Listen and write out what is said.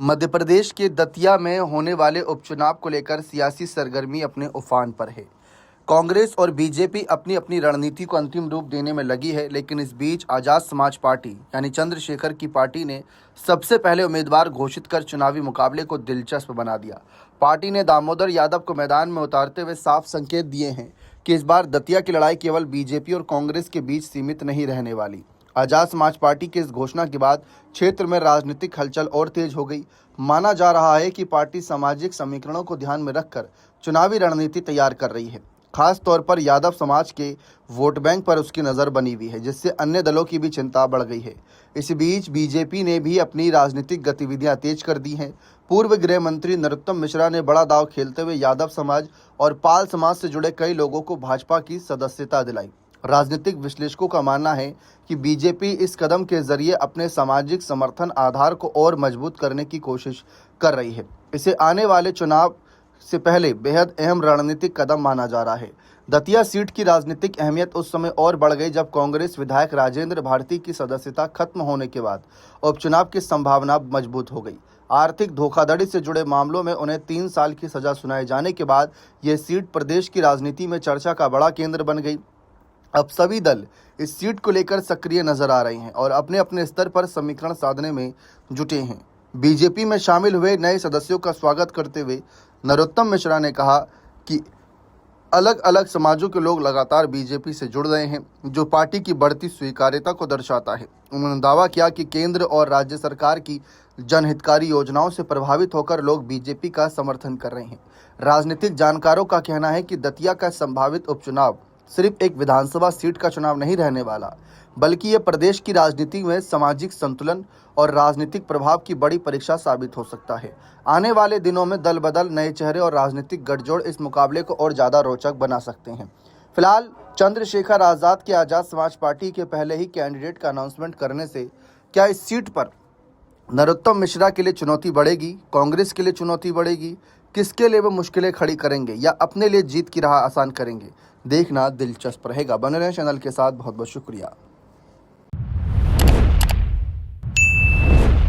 मध्य प्रदेश के दतिया में होने वाले उपचुनाव को लेकर सियासी सरगर्मी अपने उफान पर है। कांग्रेस और बीजेपी अपनी अपनी रणनीति को अंतिम रूप देने में लगी है, लेकिन इस बीच आजाद समाज पार्टी यानी चंद्रशेखर की पार्टी ने सबसे पहले उम्मीदवार घोषित कर चुनावी मुकाबले को दिलचस्प बना दिया। पार्टी ने दामोदर यादव को मैदान में उतारते हुए साफ संकेत दिए हैं कि इस बार दतिया की लड़ाई केवल बीजेपी और कांग्रेस के बीच सीमित नहीं रहने वाली। आजाद समाज पार्टी की इस घोषणा के बाद क्षेत्र में राजनीतिक हलचल और तेज हो गई। माना जा रहा है कि पार्टी सामाजिक समीकरणों को ध्यान में रखकर चुनावी रणनीति तैयार कर रही है। खास तौर पर यादव समाज के वोट बैंक पर उसकी नज़र बनी हुई है, जिससे अन्य दलों की भी चिंता बढ़ गई है। इस बीच बीजेपी ने भी अपनी राजनीतिक गतिविधियां तेज कर दी हैं। पूर्व गृह मंत्री नरोत्तम मिश्रा ने बड़ा दांव खेलते हुए यादव समाज और पाल समाज से जुड़े कई लोगों को भाजपा की सदस्यता दिलाई। राजनीतिक विश्लेषकों का मानना है कि बीजेपी इस कदम के जरिए अपने सामाजिक समर्थन आधार को और मजबूत करने की कोशिश कर रही है। इसे आने वाले चुनाव से पहले बेहद अहम रणनीतिक कदम माना जा रहा है। दतिया सीट की राजनीतिक अहमियत उस समय और बढ़ गई जब कांग्रेस विधायक राजेंद्र भारती की सदस्यता खत्म होने के बाद उपचुनाव की संभावना मजबूत हो गई। आर्थिक धोखाधड़ी से जुड़े मामलों में उन्हें 3 साल की सजा सुनाए जाने के बाद यह सीट प्रदेश की राजनीति में चर्चा का बड़ा केंद्र बन गई। अब सभी दल इस सीट को लेकर सक्रिय नजर आ रहे हैं और अपने अपने स्तर पर समीकरण साधने में जुटे हैं। बीजेपी में शामिल हुए नए सदस्यों का स्वागत करते हुए नरोत्तम मिश्रा ने कहा कि अलग अलग समाजों के लोग लगातार बीजेपी से जुड़ रहे हैं, जो पार्टी की बढ़ती स्वीकार्यता को दर्शाता है। उन्होंने दावा किया कि केंद्र और राज्य सरकार की जनहितकारी योजनाओं से प्रभावित होकर लोग बीजेपी का समर्थन कर रहे हैं। राजनीतिक जानकारों का कहना है कि दतिया का संभावित उपचुनाव सिर्फ एक विधानसभा सीट का चुनाव नहीं रहने वाला, बल्कि यह प्रदेश की राजनीति में सामाजिक संतुलन और राजनीतिक प्रभाव की बड़ी परीक्षा साबित हो सकता है। आने वाले दिनों में दल बदल, नए चेहरे और राजनीतिक गठजोड़ इस मुकाबले को और ज़्यादा रोचक बना सकते हैं। फिलहाल चंद्रशेखर आज़ाद के आज़ाद समाज पार्टी के पहले ही कैंडिडेट का अनाउंसमेंट करने से क्या इस सीट पर नरोत्तम मिश्रा के लिए चुनौती बढ़ेगी, कांग्रेस के लिए चुनौती बढ़ेगी? किसके लिए वो मुश्किलें खड़ी करेंगे या अपने लिए जीत की राह आसान करेंगे? देखना दिलचस्प रहेगा। बने रहें चैनल के साथ। बहुत बहुत शुक्रिया।